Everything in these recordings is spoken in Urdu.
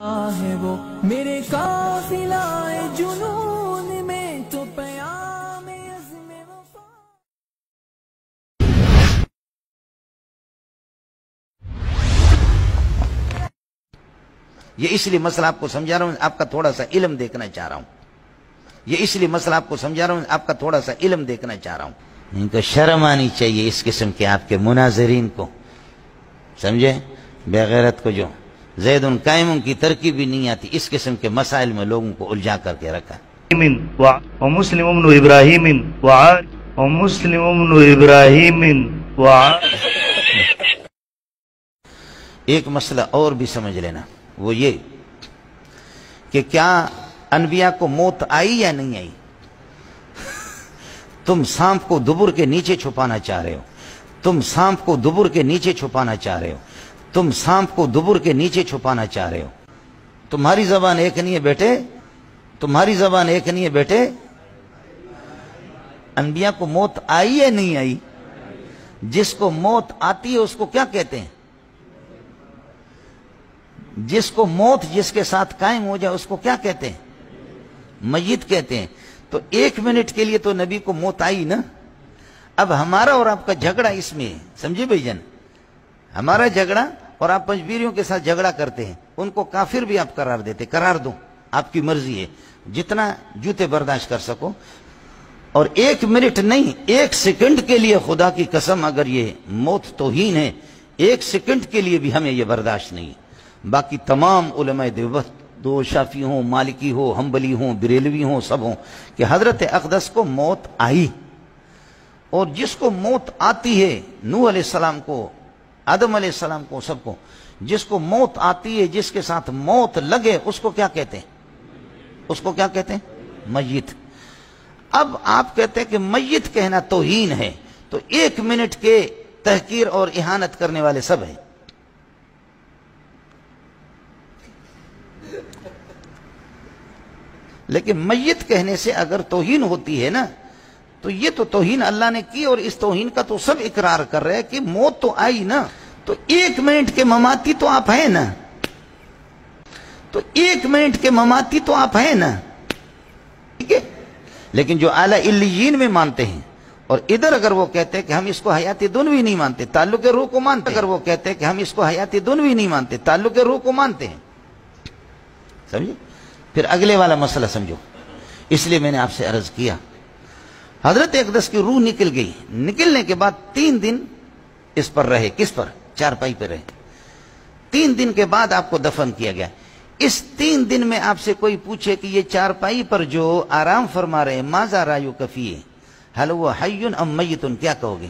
ہے وہ میرے قافلہ جنون میں تو پیام عزم وفا۔ یہ اس لیے مسئلہ آپ کو سمجھا رہا ہوں، آپ کا تھوڑا سا علم دیکھنا چاہ رہا ہوں۔ یہ اس لیے مسئلہ آپ کو سمجھا رہا ہوں، آپ کا تھوڑا سا علم دیکھنا چاہ رہا ہوں۔ ان کو شرم آنی چاہیے اس قسم کے آپ کے مناظرین کو، سمجھے؟ بے غیرت کو جو زید قائم کی ترکیب بھی نہیں آتی، اس قسم کے مسائل میں لوگوں کو الجھا کر کے رکھا۔ ومسلم بن ابراہیم ومسلم بن ابراہیم ایک مسئلہ اور بھی سمجھ لینا، وہ یہ کہ کیا انبیاء کو موت آئی یا نہیں آئی؟ تم سانپ کو دبر کے نیچے چھپانا چاہ رہے ہو، تم سانپ کو دبر کے نیچے چھپانا چاہ رہے ہو، تم سانپ کو دبر کے نیچے چھپانا چاہ رہے ہو۔ تمہاری زبان ایک نہیں ہے بیٹے، تمہاری زبان ایک نہیں ہے بیٹے۔ انبیاء کو موت آئی یا نہیں آئی؟ جس کو موت آتی ہے اس کو کیا کہتے ہیں؟ جس کو موت جس کے ساتھ قائم ہو جائے اس کو کیا کہتے ہیں؟ میت کہتے ہیں۔ تو 1 منٹ کے لیے تو نبی کو موت آئی نا۔ اب ہمارا اور آپ کا جھگڑا اس میں ہے، سمجھے بھائی جان؟ ہمارا جھگڑا اور آپ پنجبیریوں کے ساتھ جھگڑا کرتے ہیں، ان کو کافر بھی آپ قرار دیتے، قرار دو، آپ کی مرضی ہے، جتنا جوتے برداشت کر سکو۔ اور 1 منٹ نہیں، 1 سیکنڈ کے لیے خدا کی قسم اگر یہ موت توہین ہے، 1 سیکنڈ کے لیے بھی ہمیں یہ برداشت نہیں ہے۔ باقی تمام علماء دیوبند، دو شافعی ہوں، مالکی ہو، حنبلی ہوں، بریلوی ہوں، سب ہوں، کہ حضرت اقدس کو موت آئی۔ اور جس کو موت آتی ہے، نوح علیہ السلام کو، آدم علیہ السلام کو، سب کو، جس کو موت آتی ہے، جس کے ساتھ موت لگے، اس کو کیا کہتے ہیں؟ اس کو کیا کہتے ہیں؟ میت۔ اب آپ کہتے ہیں کہ میت کہنا توہین ہے، تو 1 منٹ کے تحقیر اور اہانت کرنے والے سب ہیں۔ لیکن میت کہنے سے اگر توہین ہوتی ہے نا، تو یہ تو توہین اللہ نے کی، اور اس توہین کا تو سب اقرار کر رہے ہیں کہ موت تو آئی نا، تو 1 منٹ کے مماتی تو آپ ہیں نا، تو 1 منٹ کے مماتی تو آپ ہیں نا، ٹھیک ہے؟ لیکن جو اعلیٰ علیین میں مانتے ہیں، اور ادھر اگر وہ کہتے ہیں کہ ہم اس کو حیات دنوی نہیں مانتے، تعلق روح کو مانتے ہیں، اگر وہ کہتے ہیں کہ ہم اس کو حیات دنوی نہیں مانتے، تعلق روح کو مانتے ہیں، سمجھے؟ پھر اگلے والا مسئلہ سمجھو۔ اس لیے میں نے آپ سے عرض کیا، حضرت اقدس کی روح نکل گئی، نکلنے کے بعد 3 دن اس پر رہے، کس پر؟ چارپائی پہ رہے۔ 3 دن کے بعد آپ کو دفن کیا گیا۔ اس 3 دن میں آپ سے کوئی پوچھے کہ یہ چارپائی پر جو آرام فرما رہے، ماذا رایک فیہ، حل هو حی ام میت، کیا کہو گے؟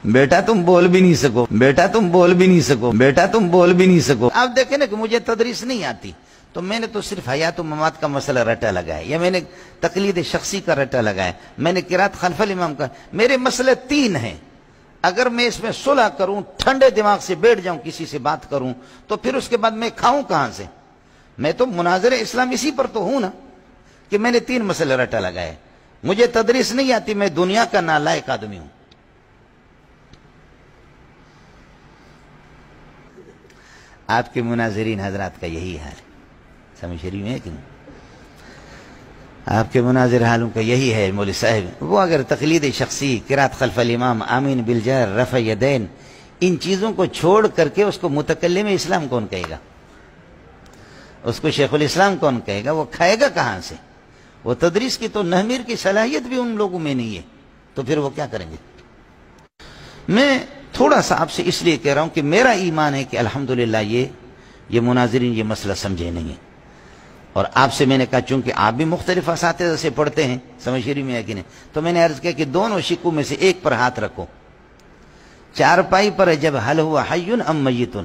بیٹا تم بول بھی نہیں سکو، بیٹا تم بول بھی نہیں سکو، بیٹا تم بول بھی نہیں سکو۔ آپ دیکھیں نا کہ مجھے تدریس نہیں آتی، تو میں نے تو صرف حیات و ممات کا مسئلہ رٹا لگا ہے، یا میں نے تقلید شخصی کا رٹا لگا ہے، میں نے قرات خلف الامام کا۔ میرے مسئلے 3 ہیں، اگر میں اس میں صلح کروں، ٹھنڈے دماغ سے بیٹھ جاؤں، کسی سے بات کروں، تو پھر اس کے بعد میں کھاؤں کہاں سے؟ میں تو مناظر اسلام اسی پر تو ہوں نا، کہ میں نے 3 مسئلے رٹا لگائے۔ مجھے تدریس نہیں آتی، میں دنیا کا نالائق آدمی ہوں۔ آپ کے مناظرین حضرات کا یہی حال ہے، سمجھ رہی ہے کہ نہیں؟ آپ کے مناظر حالوں کا یہی ہے مولوی صاحب۔ وہ اگر تقلید شخصی، قرات خلف الامام، آمین بالجہر، رفع یدین، ان چیزوں کو چھوڑ کر کے اس کو متکلم اسلام کون کہے گا؟ اس کو شیخ الاسلام کون کہے گا؟ وہ کھائے گا کہاں سے؟ وہ تدریس کی تو نحمیر کی صلاحیت بھی ان لوگوں میں نہیں ہے، تو پھر وہ کیا کریں گے؟ میں تھوڑا سا آپ سے اس لیے کہہ رہا ہوں کہ میرا ایمان ہے کہ الحمدللہ یہ مناظرین یہ مسئلہ سمجھے نہیں ہیں، اور آپ سے میں نے کہا چونکہ آپ بھی مختلف اساتذہ سے پڑھتے ہیں، سمجھ رہی میں ہے کہ نہیں، تو میں نے عرض کیا کہ دونوں شکوں میں سے ایک پر ہاتھ رکھو۔ چارپائی پر جب حل ہوا حی ام میت،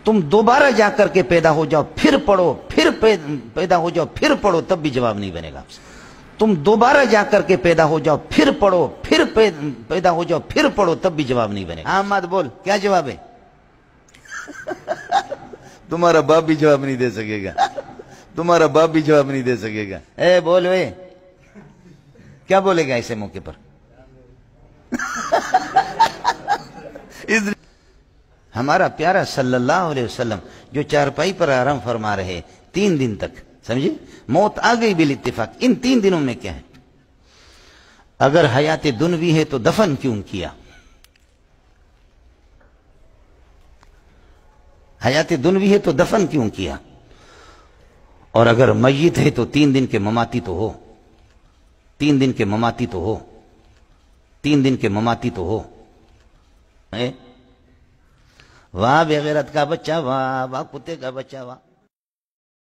تم دوبارہ جا کر کے پیدا ہو جاؤ، پھر پڑھو، پھر پیدا ہو جاؤ، پھر پڑھو، تب بھی جواب نہیں بنے گا آپ سے۔ تم دوبارہ جا کر کے پیدا ہو جاؤ، پھر پڑھو، پھر پیدا ہو جاؤ، پھر پڑھو، تب بھی جواب نہیں بنے گا۔ ہاں مت بول، کیا جواب ہے؟ تمہارا باپ بھی جواب نہیں دے سکے گا، تمہارا باپ بھی جواب نہیں دے سکے گا۔ اے بول وے، کیا بولے گا ایسے موقع پر؟ ہمارا پیارا صلی اللہ علیہ وسلم جو چارپائی پر آرام فرما رہے 3 دن تک، سمجھے، موت آ گئی بالاتفاق۔ ان 3 دنوں میں کیا ہے؟ اگر حیات دنوی ہے تو دفن کیوں کیا؟ حیات دنوی ہے تو دفن کیوں کیا؟ اور اگر میت ہے تو 3 دن کے مماتی تو ہو، 3 دن کے مماتی تو ہو، 3 دن کے مماتی تو ہو۔ واہ بے غیرت کا بچہ، واہ واہ کتے کا بچہ، واہ۔